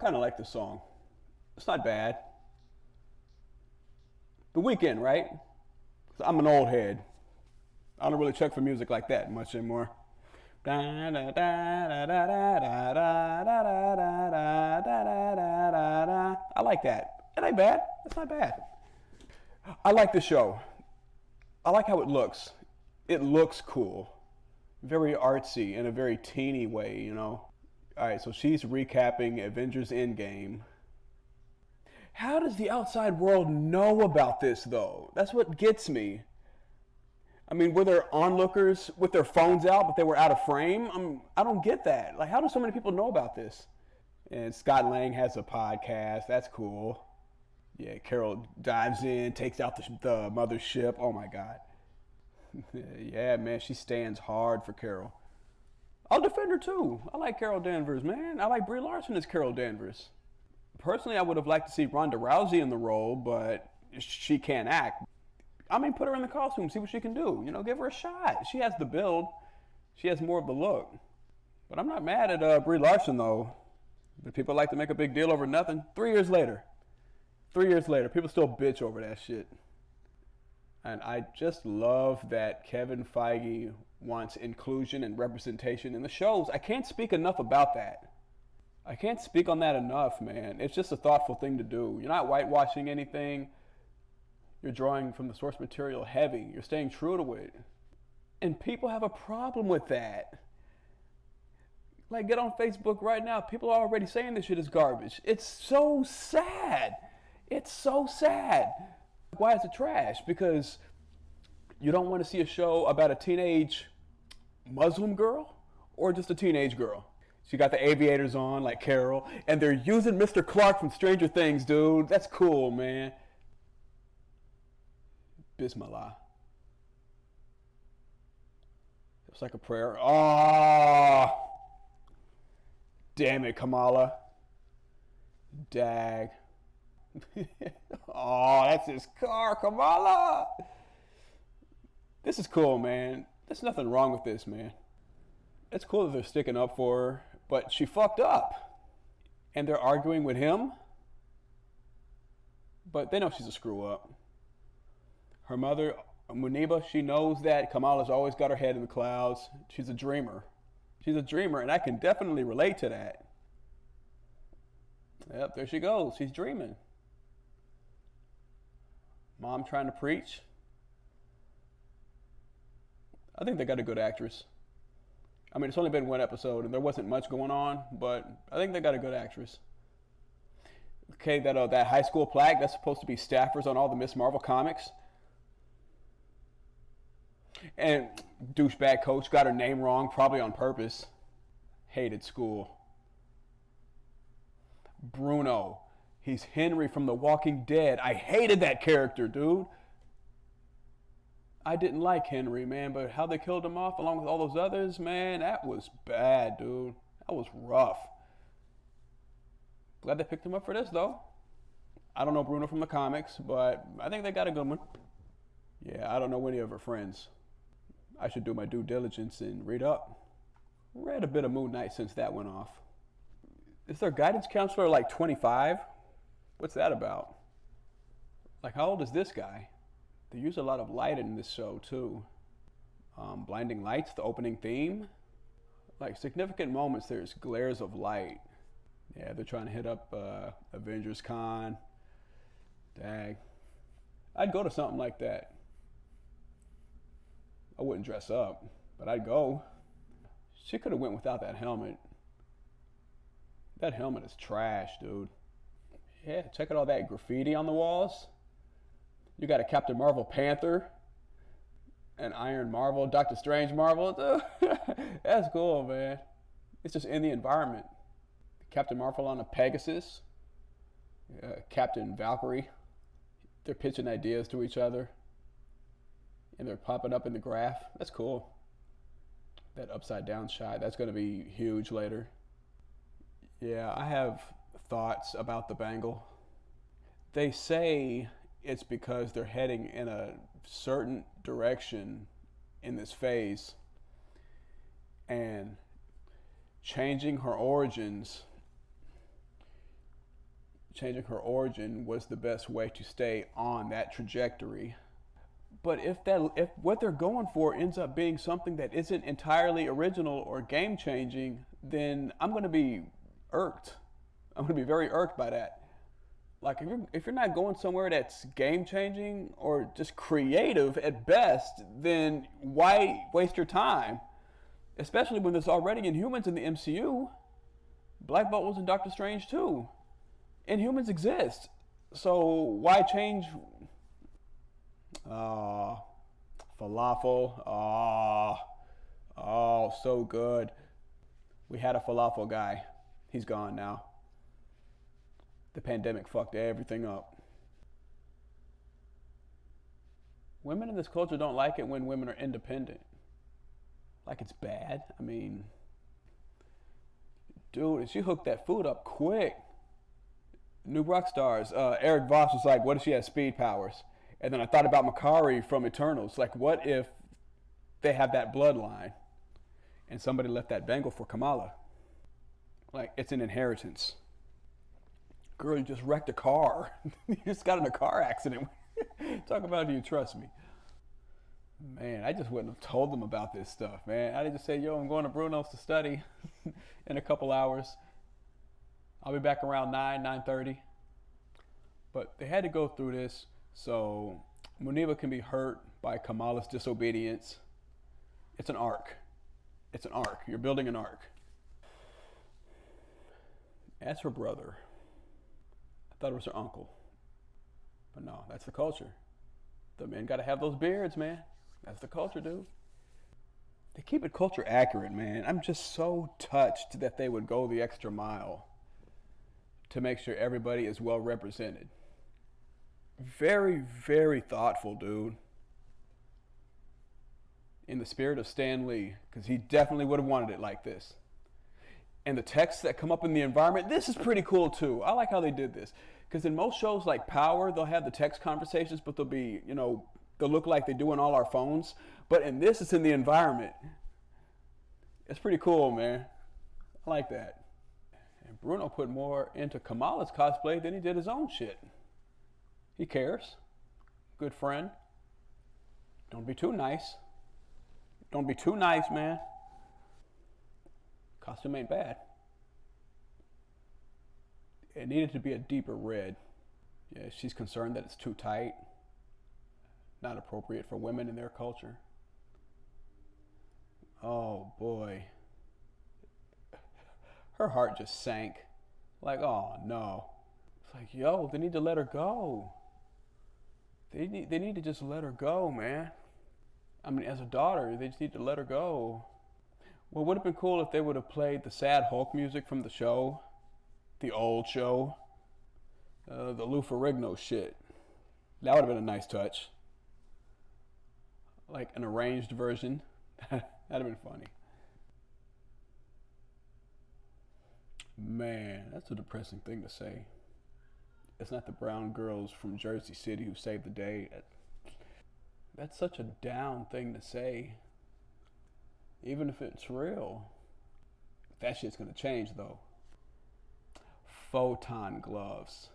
kind of like this song. It's not bad. The Weeknd, right? 'Cause I'm an old head. I don't really check for music like that much anymore. I like that. It ain't bad. It's not bad. I like the show. I like how it looks. It looks cool. Very artsy in a very teeny way, you know. Alright, so she's recapping Avengers Endgame. How does the outside world know about this, though? That's what gets me. I mean, were there onlookers with their phones out, but they were out of frame? I don't get that. Like, how do so many people know about this? And Scott Lang has a podcast. That's cool. Yeah, Carol dives in, takes out the mothership. Oh my God. Yeah, man, she stands hard for Carol. I'll defend her too. I like Carol Danvers, man. I like Brie Larson as Carol Danvers. Personally, I would have liked to see Ronda Rousey in the role, but she can't act. I mean, put her in the costume, see what she can do. You know, give her a shot. She has the build. She has more of the look. But I'm not mad at Brie Larson, though. But people like to make a big deal over nothing. 3 years later. 3 years later, people still bitch over that shit. And I just love that Kevin Feige wants inclusion and representation in the shows. I can't speak enough about that. I can't speak on that enough, man. It's just a thoughtful thing to do. You're not whitewashing anything. You're drawing from the source material heavy. You're staying true to it. And people have a problem with that. Like, get on Facebook right now. People are already saying this shit is garbage. It's so sad. It's so sad. Why is it trash? Because you don't want to see a show about a teenage Muslim girl or just a teenage girl. She got the aviators on like Carol, and they're using Mr. Clark from Stranger Things, dude. That's cool, man. Bismillah. It's like a prayer. Oh, damn it, Kamala. Dag. Oh, that's his car, Kamala. This is cool, man. There's nothing wrong with this, man. It's cool that they're sticking up for her, but she fucked up. And they're arguing with him. But they know she's a screw up. Her mother, Muniba, she knows that Kamala's always got her head in the clouds. She's a dreamer. She's a dreamer, and I can definitely relate to that. Yep, there she goes. She's dreaming. Mom trying to preach. I think they got a good actress. I mean, it's only been one episode, and there wasn't much going on, but I think they got a good actress. Okay, that high school plaque, that's supposed to be staffers on all the Miss Marvel comics. And douchebag coach got her name wrong, probably on purpose. Hated school. Bruno. He's Henry from The Walking Dead. I hated that character, dude. I didn't like Henry, man, but how they killed him off along with all those others, man, that was bad, dude. That was rough. Glad they picked him up for this, though. I don't know Bruno from the comics, but I think they got a good one. Yeah, I don't know any of her friends. I should do my due diligence and read up. Read a bit of Moon Knight since that went off. Is their guidance counselor like 25? What's that about? Like, how old is this guy? They use a lot of light in this show, too. Blinding lights, the opening theme. Like, significant moments, there's glares of light. Yeah, they're trying to hit up Avengers Con. Dang. I'd go to something like that. I wouldn't dress up, but I'd go. She could have went without that helmet. That helmet is trash, dude. Yeah, check out all that graffiti on the walls. You got a Captain Marvel Panther, an Iron Marvel, Doctor Strange Marvel. Dude. That's cool, man. It's just in the environment. Captain Marvel on a Pegasus. Captain Valkyrie. They're pitching ideas to each other. And they're popping up in the graph. That's cool. That upside down shot, that's going to be huge later. Yeah, I have thoughts about the bangle. They say it's because they're heading in a certain direction in this phase, and changing her origins, changing her origin was the best way to stay on that trajectory. But if what they're going for ends up being something that isn't entirely original or game changing, then I'm going to be irked. I'm going to be very irked by that. Like if you're not going somewhere that's game changing or just creative at best, then why waste your time? Especially when there's already Inhumans in the MCU. Black Bolt was in Doctor Strange too. Inhumans exist. So why change? Falafel. Oh, so good. We had a falafel guy. He's gone now. The pandemic fucked everything up. Women in this culture don't like it when women are independent. Like it's bad. I mean, dude, she hooked that food up quick. New rock stars. Eric Voss was like, what if she has speed powers? And then I thought about Makari from Eternals. Like, what if they have that bloodline and somebody left that bangle for Kamala? Like, it's an inheritance. Girl, you just wrecked a car. You just got in a car accident. Talk about, do you trust me? Man, I just wouldn't have told them about this stuff, man. I'd just say, yo, I'm going to Bruno's to study in a couple hours. I'll be back around 9:30. But they had to go through this so Muniba can be hurt by Kamala's disobedience. It's an arc. It's an arc. You're building an arc. As her brother, I thought it was her uncle. But no, that's the culture. The men got to have those beards, man. That's the culture, dude. They keep it culture accurate, man. I'm just so touched that they would go the extra mile to make sure everybody is well represented. Very, very thoughtful, dude. In the spirit of Stan Lee, because he definitely would have wanted it like this. And the texts that come up in the environment, this is pretty cool too. I like how they did this. Because in most shows like Power, they'll have the text conversations, but they'll be, they'll look like they do on all our phones. But in this, it's in the environment. It's pretty cool, man. I like that. And Bruno put more into Kamala's cosplay than he did his own shit. He cares. Good friend. Don't be too nice. Don't be too nice, man. Costume ain't bad. It needed to be a deeper red. Yeah, she's concerned that it's too tight. Not appropriate for women in their culture. Oh boy. Her heart just sank. Like, oh no. It's like, yo, they need to let her go. They need to just let her go, man. I mean, as a daughter, they just need to let her go. Well, it would have been cool if they would have played the sad Hulk music from the show. The old show. The Lou Ferrigno shit. That would have been a nice touch. Like an arranged version. That'd have been funny. Man, that's a depressing thing to say. It's not the brown girls from Jersey City who saved the day. That's such a down thing to say. Even if it's real. That shit's gonna change though. Photon gloves.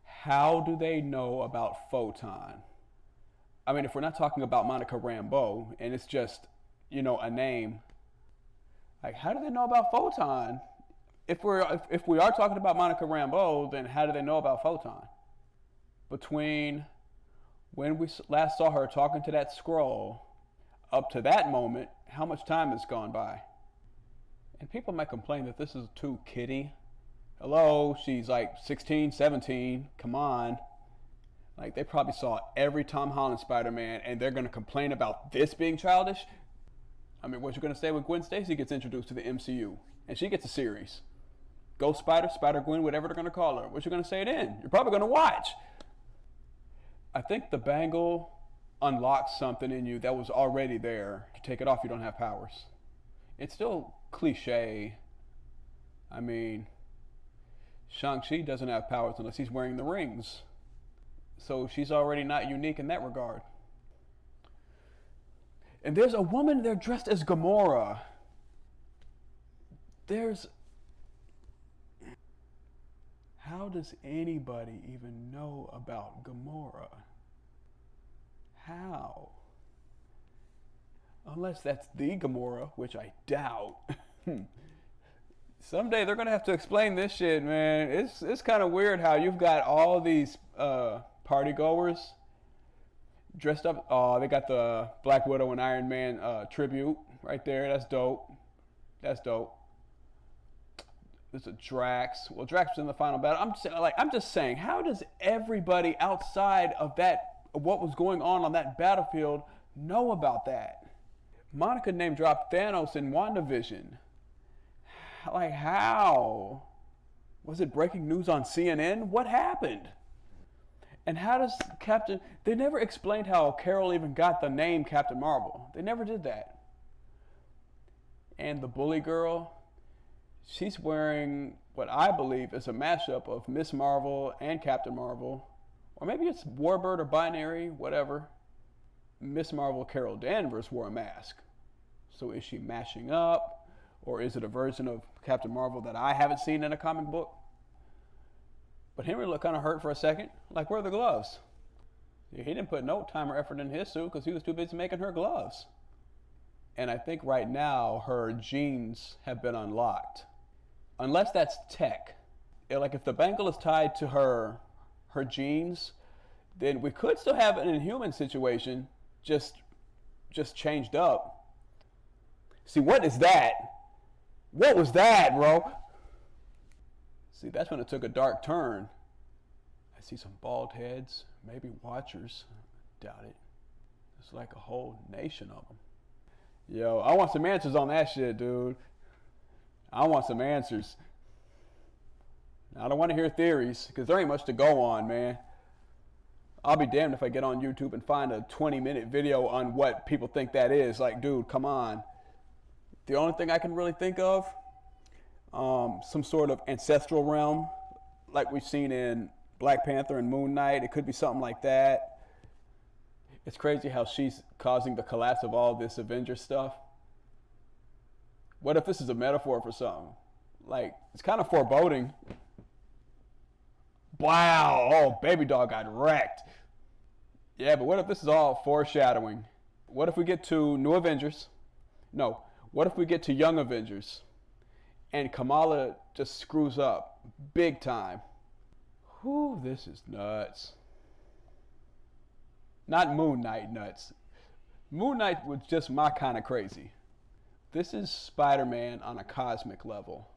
How do they know about Photon? I mean, if we're not talking about Monica Rambeau and it's just, a name, like how do they know about Photon? If we are talking about Monica Rambeau, then how do they know about Photon? Between when we last saw her talking to that scroll up to that moment, how much time has gone by? And people might complain that this is too kiddie. Hello, she's like 16, 17, come on. Like they probably saw every Tom Holland Spider-Man and they're gonna complain about this being childish? I mean, what you gonna say when Gwen Stacy gets introduced to the MCU and she gets a series? Ghost Spider, Spider-Gwen, whatever they're gonna call her. What you gonna say then? You're probably gonna watch. I think the bangle unlocks something in you that was already there. You take it off, you don't have powers. It's still cliche. I mean, Shang-Chi doesn't have powers unless he's wearing the rings. So she's already not unique in that regard. And there's a woman there dressed as Gamora. How does anybody even know about Gamora? How? Unless that's the Gamora, which I doubt. Someday they're gonna have to explain this shit, man. It's kind of weird how you've got all these party goers dressed up. Oh, they got the Black Widow and Iron Man tribute right there. That's dope. That's dope. There's a Drax. Well, Drax was in the final battle. I'm just saying, how does everybody outside of what was going on that battlefield know about that? Monica name dropped Thanos in WandaVision. Like, how? Was it breaking news on CNN? What happened? And how does they never explained how Carol even got the name Captain Marvel. They never did that. And the bully girl, she's wearing what I believe is a mashup of Miss Marvel and Captain Marvel. Or maybe it's Warbird or Binary, whatever. Miss Marvel Carol Danvers wore a mask. So is she mashing up? Or is it a version of Captain Marvel that I haven't seen in a comic book? But Henry looked kind of hurt for a second. Like, where are the gloves? He didn't put no time or effort in his suit because he was too busy making her gloves. And I think right now her genes have been unlocked. Unless that's tech. Like, if the bangle is tied to her genes, then we could still have an Inhuman situation, just changed up. See, what is that? What was that, bro? See, that's when it took a dark turn. I see some bald heads, maybe watchers. Doubt it. It's like a whole nation of them. Yo, I want some answers on that shit, dude. I want some answers. I don't want to hear theories, because there ain't much to go on, man. I'll be damned if I get on YouTube and find a 20-minute video on what people think that is. Like, dude, come on. The only thing I can really think of, some sort of ancestral realm, like we've seen in Black Panther and Moon Knight. It could be something like that. It's crazy how she's causing the collapse of all this Avengers stuff. What if this is a metaphor for something? Like, it's kind of foreboding. Wow, oh, baby dog got wrecked. Yeah, but what if this is all foreshadowing? What if we get to New Avengers? No. What if we get to Young Avengers and Kamala just screws up big time? Whew, this is nuts. Not Moon Knight nuts. Moon Knight was just my kind of crazy. This is Spider-Man on a cosmic level.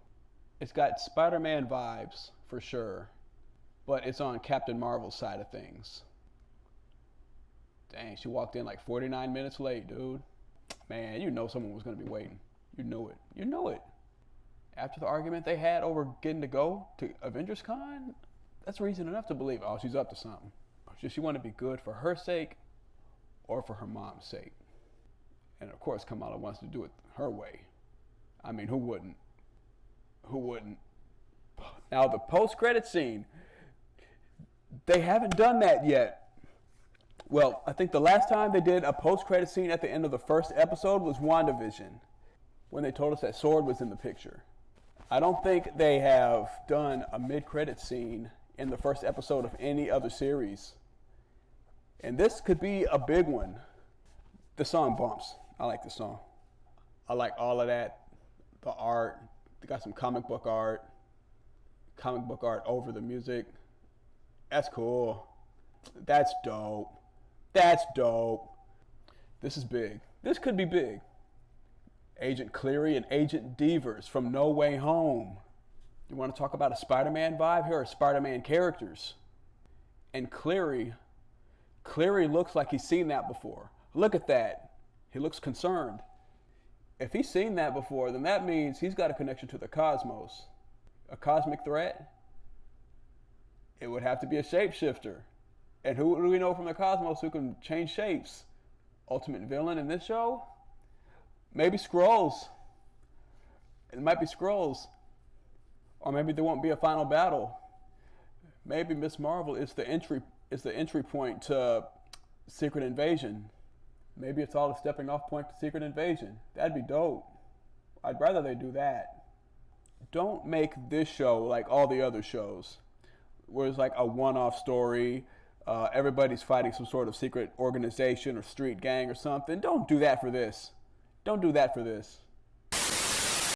It's got Spider-Man vibes for sure, but it's on Captain Marvel's side of things. Dang, she walked in like 49 minutes late, dude. Man, you know someone was going to be waiting. You knew it. You know it. After the argument they had over getting to go to Avengers Con, that's reason enough to believe, oh, she's up to something. Does she want to be good for her sake or for her mom's sake? And of course, Kamala wants to do it her way. I mean, who wouldn't? Who wouldn't? Now, the post-credit scene, they haven't done that yet. Well, I think the last time they did a post-credit scene at the end of the first episode was WandaVision, when they told us that Sword was in the picture. I don't think they have done a mid-credit scene in the first episode of any other series. And this could be a big one. The song bumps. I like the song. I like all of that. The art. They got some comic book art. Comic book art over the music. That's cool. That's dope. That's dope. This is big. This could be big. Agent Cleary and Agent Danvers from No Way Home. You want to talk about a Spider-Man vibe? Here are Spider-Man characters. And Cleary looks like he's seen that before. Look at that. He looks concerned. If he's seen that before, then that means he's got a connection to the cosmos. A cosmic threat? It would have to be a shapeshifter. And who do we know from the cosmos who can change shapes? Ultimate villain in this show? Maybe Skrulls. It might be Skrulls. Or maybe there won't be a final battle. Maybe Miss Marvel is the entry point to Secret Invasion. Maybe it's all a stepping off point to Secret Invasion. That'd be dope. I'd rather they do that. Don't make this show like all the other shows. where it's like a one-off story. Everybody's fighting some sort of secret organization or street gang or something. Don't do that for this. Don't do that for this.